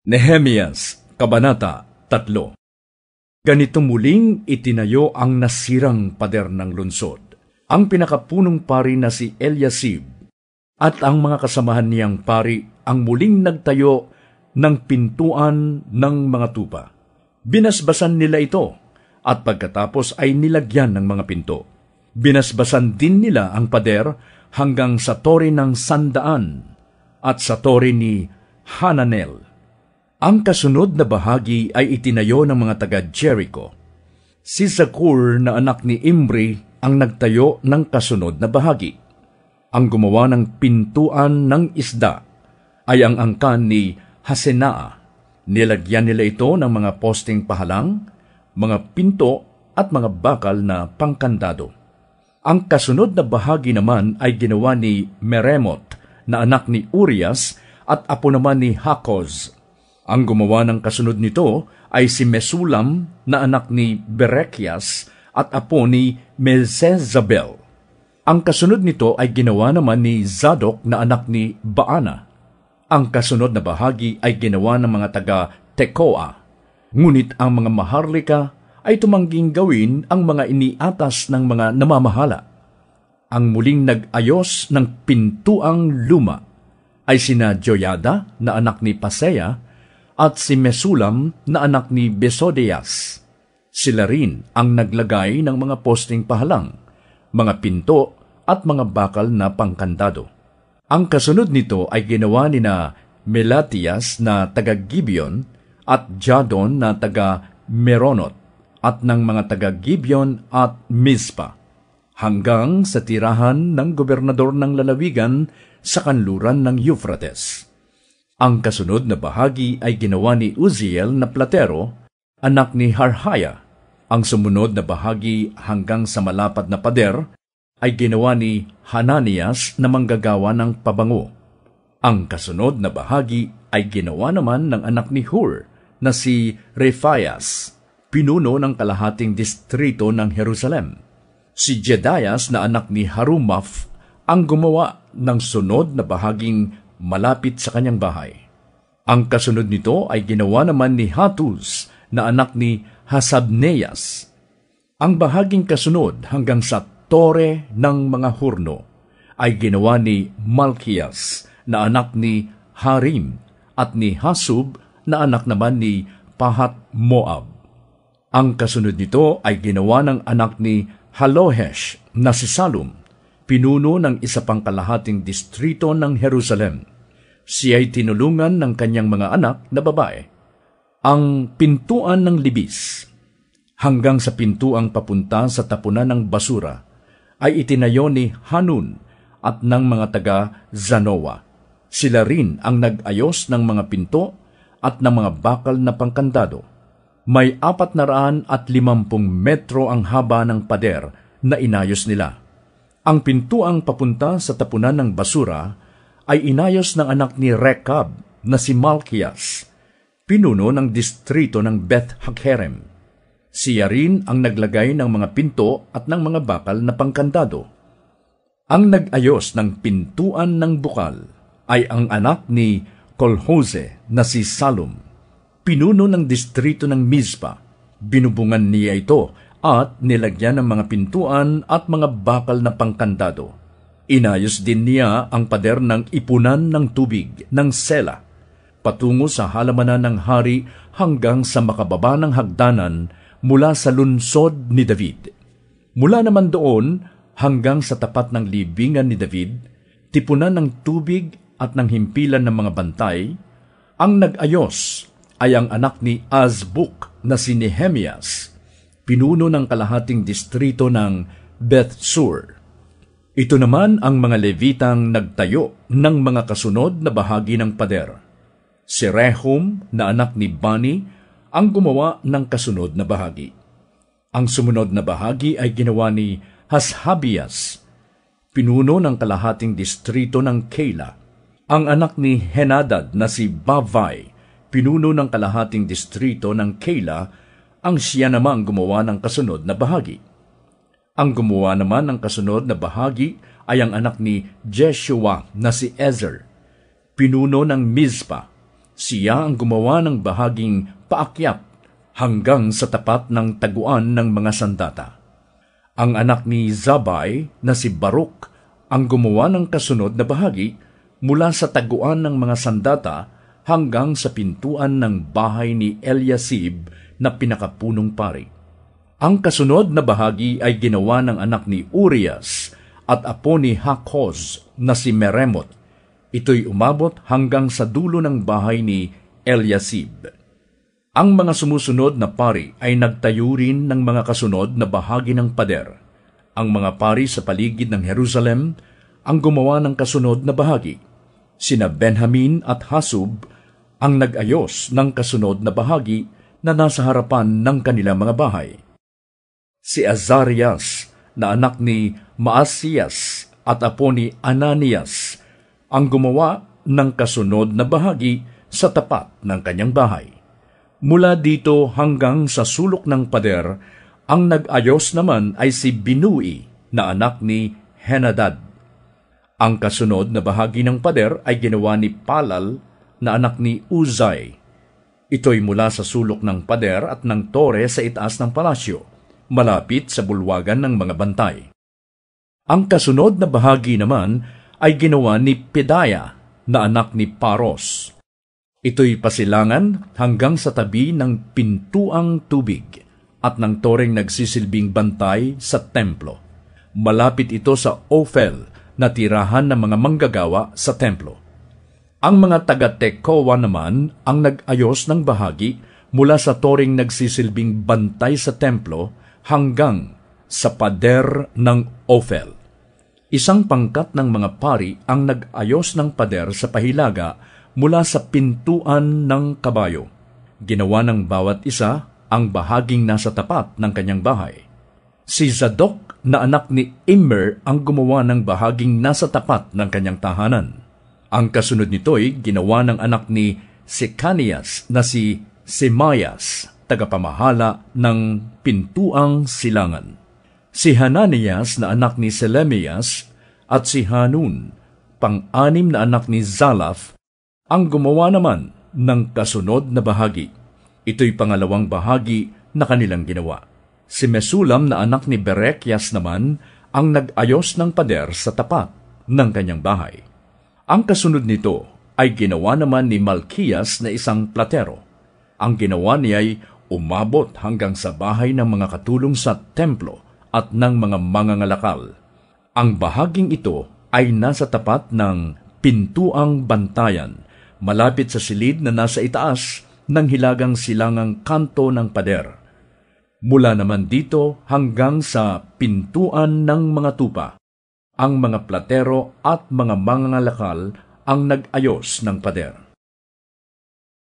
Nehemias, Kabanata 3. Ganito muling itinayo ang nasirang pader ng lungsod. Ang pinakapunong pari na si Eliasib at ang mga kasamahan niyang pari ang muling nagtayo ng pintuan ng mga tupa. Binasbasan nila ito at pagkatapos ay nilagyan ng mga pinto. Binasbasan din nila ang pader hanggang sa tore ng Sandaan at sa tore ni Hananel. Ang kasunod na bahagi ay itinayo ng mga taga-Jericho. Si Zakur na anak ni Imri ang nagtayo ng kasunod na bahagi. Ang gumawa ng pintuan ng isda ay ang angkan ni Hasenaa. Nilagyan nila ito ng mga posting pahalang, mga pinto at mga bakal na pangkandado. Ang kasunod na bahagi naman ay ginawa ni Meremot na anak ni Urias at apo naman ni Hakoz. Ang gumawa ng kasunod nito ay si Mesulam na anak ni Berekias at apo ni Mesezabel. Ang kasunod nito ay ginawa naman ni Zadok na anak ni Baana. Ang kasunod na bahagi ay ginawa ng mga taga-Tekoa. Ngunit ang mga maharlika ay tumangging gawin ang mga iniatas ng mga namamahala. Ang muling nag-ayos ng pintuang luma ay sina Joyada na anak ni Paseah at si Mesulam na anak ni Besodias. Sila rin ang naglagay ng mga posting pahalang, mga pinto at mga bakal na pangkandado. Ang kasunod nito ay ginawa ni na Melatias na taga-Gibeon at Jadon na taga-Meronot at ng mga taga-Gibeon at Mizpa, hanggang sa tirahan ng gobernador ng lalawigan sa kanluran ng Euphrates. Ang kasunod na bahagi ay ginawa ni Uziel na platero, anak ni Harhaya. Ang sumunod na bahagi hanggang sa malapad na pader ay ginawa ni Hananias na manggagawa ng pabango. Ang kasunod na bahagi ay ginawa naman ng anak ni Hur na si Rephaias, pinuno ng kalahating distrito ng Jerusalem. Si Jedaias na anak ni Harumaph ang gumawa ng sunod na bahaging malapit sa kanyang bahay. Ang kasunod nito ay ginawa naman ni Hattus na anak ni Hasabneas. Ang bahaging kasunod hanggang sa tore ng mga hurno ay ginawa ni Malkias na anak ni Harim at ni Hasub na anak naman ni Pahat Moab. Ang kasunod nito ay ginawa ng anak ni Halohesh na si Salum, pinuno ng isa pang kalahating distrito ng Jerusalem. Siya ay tinulungan ng kanyang mga anak na babae. Ang pintuan ng libis hanggang sa pintuang papunta sa tapunan ng basura ay itinayo ni Hanun at ng mga taga-Zanoa. Sila rin ang nag-ayos ng mga pinto at ng mga bakal na pangkandado. May 450 metro ang haba ng pader na inayos nila. Ang pintuang papunta sa tapunan ng basura ay inayos ng anak ni Rekab na si Malkias, pinuno ng distrito ng Beth Hakkerem. Siya rin ang naglagay ng mga pinto at ng mga bakal na pangkandado. Ang nag-ayos ng pintuan ng bukal ay ang anak ni Kolhose na si Salum, pinuno ng distrito ng Mizpa. Binubungan niya ito at nilagyan ng mga pintuan at mga bakal na pangkandado. Inayos din niya ang pader ng ipunan ng tubig ng Sela, patungo sa halamanan ng hari hanggang sa makababa ng hagdanan mula sa lunsod ni David. Mula naman doon hanggang sa tapat ng libingan ni David, tipunan ng tubig at ng himpilan ng mga bantay. Ang nag-ayos ay ang anak ni Azbuk na si Nehemias, pinuno ng kalahating distrito ng Beth-sur. Ito naman ang mga Levitang nagtayo ng mga kasunod na bahagi ng pader. Si Rehum na anak ni Bani ang gumawa ng kasunod na bahagi. Ang sumunod na bahagi ay ginawa ni Hashabias, pinuno ng kalahating distrito ng Keila. Ang anak ni Henadad na si Bavai, pinuno ng kalahating distrito ng Keila, ang siya namang gumawa ng kasunod na bahagi. Ang gumawa naman ng kasunod na bahagi ay ang anak ni Jeshua na si Ezer, pinuno ng Mizpa. Siya ang gumawa ng bahaging paakyat hanggang sa tapat ng taguan ng mga sandata. Ang anak ni Zabay na si Baruk ang gumawa ng kasunod na bahagi mula sa taguan ng mga sandata hanggang sa pintuan ng bahay ni Eliasib na pinakapunong pari. Ang kasunod na bahagi ay ginawa ng anak ni Urias at apo ni Hakkoz na si Meremot. Ito'y umabot hanggang sa dulo ng bahay ni Eliasib. Ang mga sumusunod na pari ay nagtayo rin ng mga kasunod na bahagi ng pader. Ang mga pari sa paligid ng Jerusalem ang gumawa ng kasunod na bahagi. Sina Benjamin at Hasub ang nag-ayos ng kasunod na bahagi na nasa harapan ng kanilang mga bahay. Si Azarias na anak ni Maasiyas at apo ni Ananias ang gumawa ng kasunod na bahagi sa tapat ng kanyang bahay. Mula dito hanggang sa sulok ng pader, ang nag-ayos naman ay si Binui na anak ni Henadad. Ang kasunod na bahagi ng pader ay ginawa ni Palal na anak ni Uzai. Ito'y mula sa sulok ng pader at ng tore sa itaas ng palasyo, malapit sa bulwagan ng mga bantay. Ang kasunod na bahagi naman ay ginawa ni Pedaya na anak ni Paros. Ito'y pasilangan hanggang sa tabi ng pintuang tubig at ng toreng nagsisilbing bantay sa templo. Malapit ito sa Ophel na tirahan ng mga manggagawa sa templo. Ang mga taga-Tekoa naman ang nag-ayos ng bahagi mula sa toreng nagsisilbing bantay sa templo hanggang sa pader ng Ophel. Isang pangkat ng mga pari ang nag-ayos ng pader sa pahilaga mula sa pintuan ng kabayo. Ginawa ng bawat isa ang bahaging nasa tapat ng kanyang bahay. Si Zadok na anak ni Immer ang gumawa ng bahaging nasa tapat ng kanyang tahanan. Ang kasunod nito'y ginawa ng anak ni Sekanias na si Semayas, tagapamahala ng pintuang silangan. Si Hananias na anak ni Selemias at si Hanun, pang-anim na anak ni Zalaf, ang gumawa naman ng kasunod na bahagi. Ito'y pangalawang bahagi na kanilang ginawa. Si Mesulam na anak ni Berekyas naman ang nag-ayos ng pader sa tapat ng kanyang bahay. Ang kasunod nito ay ginawa naman ni Malkiyas na isang platero. Ang ginawa niya ay umabot hanggang sa bahay ng mga katulong sa templo at ng mga mangangalakal. Ang bahaging ito ay nasa tapat ng pintuang bantayan, malapit sa silid na nasa itaas ng hilagang silangang kanto ng pader. Mula naman dito hanggang sa pintuan ng mga tupa, ang mga platero at mga mangangalakal ang nag-ayos ng pader.